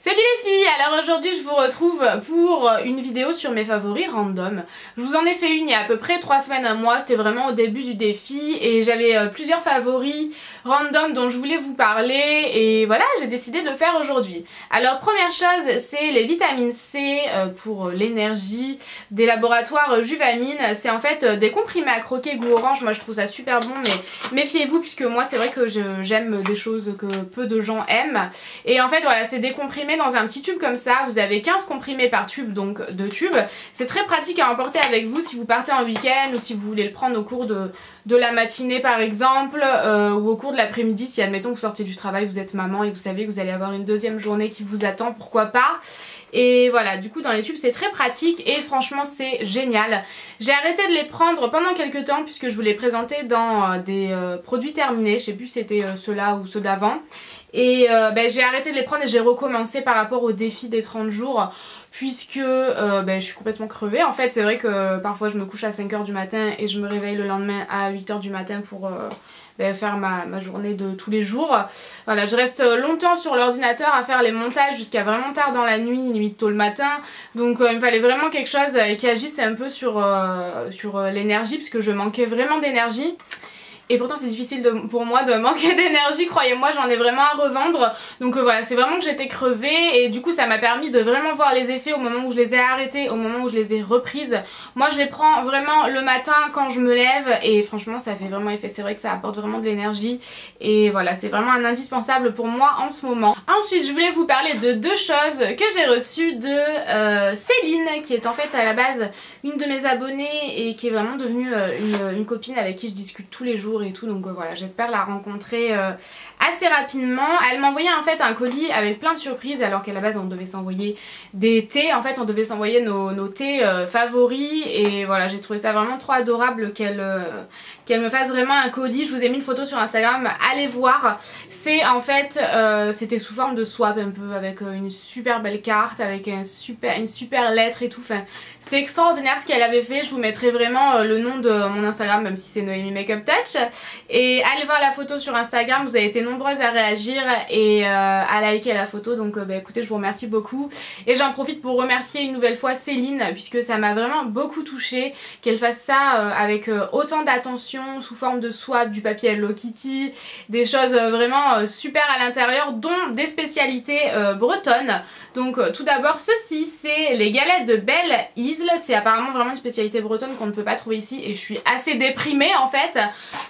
Salut les filles, alors aujourd'hui je vous retrouve pour une vidéo sur mes favoris random. Je vous en ai fait une il y a à peu près 3 semaines à moi, c'était vraiment au début du défi et j'avais plusieurs favoris random dont je voulais vous parler et voilà, j'ai décidé de le faire aujourd'hui. Alors première chose, c'est les vitamines C pour l'énergie des laboratoires Juvamine. C'est en fait des comprimés à croquer goût orange, moi je trouve ça super bon mais méfiez-vous puisque moi c'est vrai que j'aime des choses que peu de gens aiment. Et en fait voilà, c'est des comprimés dans un petit tube comme ça, vous avez 15 comprimés par tube, donc 2 tubes. C'est très pratique à emporter avec vous si vous partez en week-end ou si vous voulez le prendre au cours de la matinée par exemple, ou au cours de l'après-midi si admettons vous sortez du travail, vous êtes maman et vous savez que vous allez avoir une deuxième journée qui vous attend, pourquoi pas. Et voilà, du coup dans les tubes c'est très pratique et franchement c'est génial. J'ai arrêté de les prendre pendant quelques temps puisque je vous les présentais dans des produits terminés, je sais plus si c'était ceux-là ou ceux d'avant. Et j'ai arrêté de les prendre et j'ai recommencé par rapport au défi des 30 jours puisque je suis complètement crevée. En fait c'est vrai que parfois je me couche à 5 h du matin et je me réveille le lendemain à 8 h du matin pour faire ma journée de tous les jours. Voilà, je reste longtemps sur l'ordinateur à faire les montages jusqu'à vraiment tard dans la nuit, limite tôt le matin. Donc il me fallait vraiment quelque chose qui agisse un peu sur l'énergie puisque je manquais vraiment d'énergie. Et pourtant c'est difficile pour moi de manquer d'énergie, croyez-moi, j'en ai vraiment à revendre. Donc voilà, c'est vraiment que j'étais crevée et du coup ça m'a permis de vraiment voir les effets au moment où je les ai arrêtés, au moment où je les ai reprises. Moi je les prends vraiment le matin quand je me lève et franchement ça fait vraiment effet, c'est vrai que ça apporte vraiment de l'énergie. Et voilà, c'est vraiment un indispensable pour moi en ce moment. Ensuite je voulais vous parler de deux choses que j'ai reçues de Céline, qui est en fait à la base une de mes abonnées et qui est vraiment devenue une copine avec qui je discute tous les jours et tout, donc voilà, j'espère la rencontrer assez rapidement. Elle m'a envoyé en fait un colis avec plein de surprises alors qu'à la base on devait s'envoyer des thés, en fait on devait s'envoyer nos thés favoris et voilà, j'ai trouvé ça vraiment trop adorable qu'elle me fasse vraiment un colis. Je vous ai mis une photo sur Instagram, allez voir. C'est en fait, c'était sous forme de swap un peu avec une super belle carte, avec une super lettre et tout, enfin c'était extraordinaire ce qu'elle avait fait. Je vous mettrai vraiment le nom de mon Instagram même si c'est Noémie Makeup Touch. Et allez voir la photo sur Instagram, vous avez été nombreuses à réagir et à liker la photo, donc écoutez, je vous remercie beaucoup. Et j'en profite pour remercier une nouvelle fois Céline puisque ça m'a vraiment beaucoup touchée qu'elle fasse ça avec autant d'attention, sous forme de swap, du papier Hello Kitty, des choses vraiment super à l'intérieur, dont des spécialités bretonnes. Donc tout d'abord ceci, c'est les galettes de Belle Isle, c'est apparemment vraiment une spécialité bretonne qu'on ne peut pas trouver ici et je suis assez déprimée en fait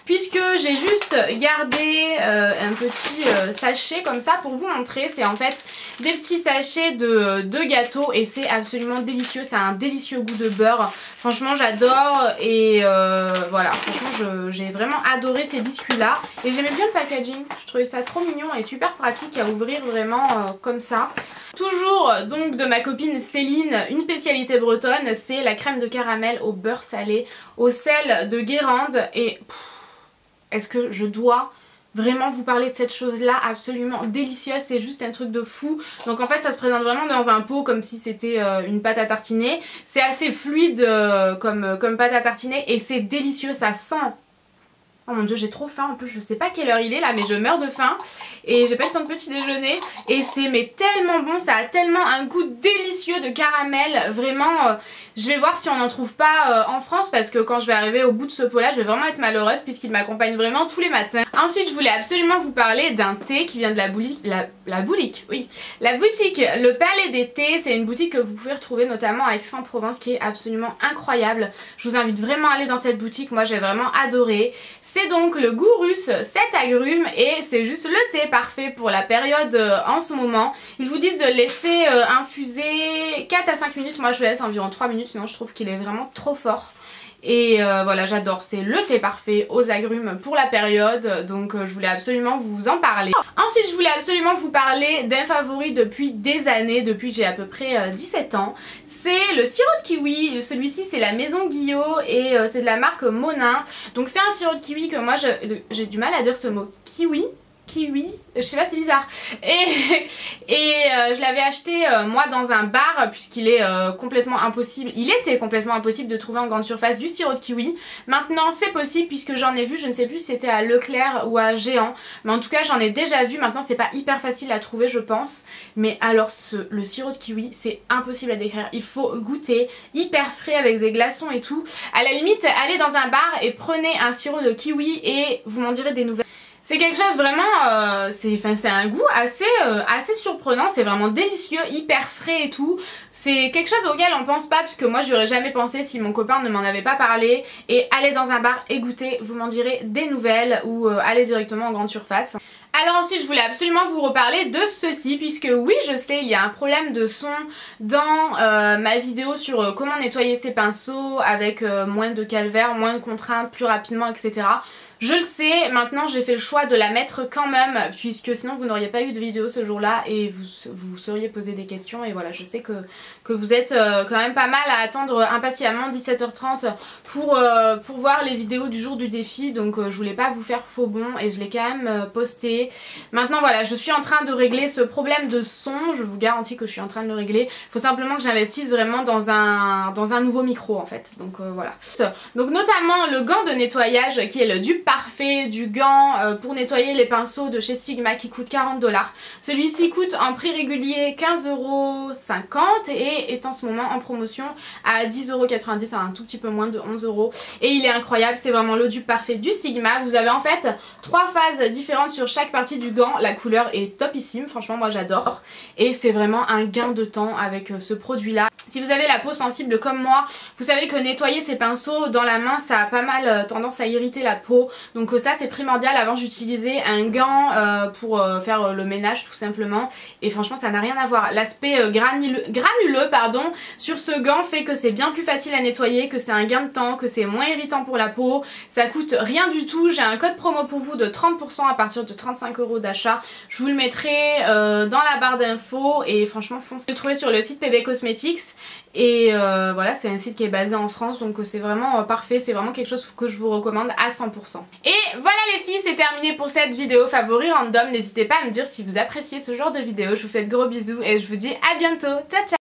puisque j'ai juste gardé un petit sachet comme ça pour vous montrer. C'est en fait des petits sachets de gâteaux et c'est absolument délicieux, ça a un délicieux goût de beurre. Franchement j'adore et voilà, franchement j'ai vraiment adoré ces biscuits là et j'aimais bien le packaging, je trouvais ça trop mignon et super pratique à ouvrir vraiment comme ça. Toujours donc de ma copine Céline, une spécialité bretonne, c'est la crème de caramel au beurre salé au sel de Guérande. Et est-ce que je dois vraiment vous parler de cette chose là, absolument délicieuse, c'est juste un truc de fou. Donc en fait ça se présente vraiment dans un pot comme si c'était une pâte à tartiner. C'est assez fluide comme pâte à tartiner et c'est délicieux, ça sent. Oh mon dieu, j'ai trop faim, en plus je sais pas quelle heure il est là mais je meurs de faim et j'ai pas eu le temps de petit déjeuner et c'est mais tellement bon, ça a tellement un goût délicieux de caramel, vraiment je vais voir si on n'en trouve pas en France parce que quand je vais arriver au bout de ce pot là je vais vraiment être malheureuse puisqu'il m'accompagne vraiment tous les matins. Ensuite je voulais absolument vous parler d'un thé qui vient de la boutique, la boutique Le Palais des Thés. C'est une boutique que vous pouvez retrouver notamment à Aix-en-Provence qui est absolument incroyable. Je vous invite vraiment à aller dans cette boutique, moi j'ai vraiment adoré. C'est donc le goût russe 7 agrumes et c'est juste le thé parfait pour la période en ce moment. Ils vous disent de laisser infuser 4 à 5 minutes, moi je laisse environ 3 minutes sinon je trouve qu'il est vraiment trop fort. Et voilà, j'adore, c'est le thé parfait aux agrumes pour la période, donc je voulais absolument vous en parler. Ensuite je voulais absolument vous parler d'un favori depuis des années, depuis j'ai à peu près 17 ans. C'est le sirop de kiwi, celui-ci c'est la Maison Guillot et c'est de la marque Monin. Donc c'est un sirop de kiwi que moi j'ai du mal à dire ce mot kiwi. kiwi, je sais pas, c'est bizarre. Je l'avais acheté moi dans un bar puisqu'il est complètement impossible, il était complètement impossible de trouver en grande surface du sirop de kiwi. Maintenant c'est possible puisque j'en ai vu, je ne sais plus si c'était à Leclerc ou à Géant, mais en tout cas j'en ai déjà vu. Maintenant c'est pas hyper facile à trouver je pense, mais alors le sirop de kiwi c'est impossible à décrire, il faut goûter, hyper frais avec des glaçons et tout. À la limite allez dans un bar et prenez un sirop de kiwi et vous m'en direz des nouvelles. C'est quelque chose vraiment, c'est un goût assez surprenant, c'est vraiment délicieux, hyper frais et tout. C'est quelque chose auquel on pense pas puisque moi j'aurais jamais pensé si mon copain ne m'en avait pas parlé. Et allez dans un bar et goûtez, vous m'en direz des nouvelles ou allez directement en grande surface. Alors ensuite je voulais absolument vous reparler de ceci puisque oui je sais il y a un problème de son dans ma vidéo sur comment nettoyer ses pinceaux avec moins de calvaire, moins de contraintes, plus rapidement etc. Je le sais, maintenant j'ai fait le choix de la mettre quand même puisque sinon vous n'auriez pas eu de vidéo ce jour-là et vous seriez posé des questions et voilà je sais que vous êtes quand même pas mal à attendre impatiemment 17h30 pour voir les vidéos du jour du défi donc je voulais pas vous faire faux bon et je l'ai quand même posté. Maintenant voilà je suis en train de régler ce problème de son, je vous garantis que je suis en train de le régler. Il faut simplement que j'investisse vraiment dans un nouveau micro en fait donc voilà. Donc notamment le gant de nettoyage qui est le dupe parfait du gant pour nettoyer les pinceaux de chez Sigma qui coûte 40 $. Celui-ci coûte en prix régulier 15,50 € et est en ce moment en promotion à 10,90 €, un tout petit peu moins de 11 € et il est incroyable, c'est vraiment le dupe parfait du Sigma. Vous avez en fait 3 phases différentes sur chaque partie du gant, la couleur est topissime, franchement moi j'adore et c'est vraiment un gain de temps avec ce produit là. Si vous avez la peau sensible comme moi, vous savez que nettoyer ses pinceaux dans la main ça a pas mal tendance à irriter la peau. Donc ça c'est primordial. Avant j'utilisais un gant pour faire le ménage tout simplement et franchement ça n'a rien à voir. L'aspect granuleux pardon, sur ce gant fait que c'est bien plus facile à nettoyer, que c'est un gain de temps, que c'est moins irritant pour la peau. Ça coûte rien du tout. J'ai un code promo pour vous de 30% à partir de 35 € d'achat. Je vous le mettrai dans la barre d'infos et franchement foncez. Je le trouvez sur le site PB Cosmetics. Et voilà c'est un site qui est basé en France donc c'est vraiment parfait, c'est vraiment quelque chose que je vous recommande à 100%. Et voilà les filles, c'est terminé pour cette vidéo favori random. N'hésitez pas à me dire si vous appréciez ce genre de vidéo, je vous fais de gros bisous et je vous dis à bientôt, ciao ciao.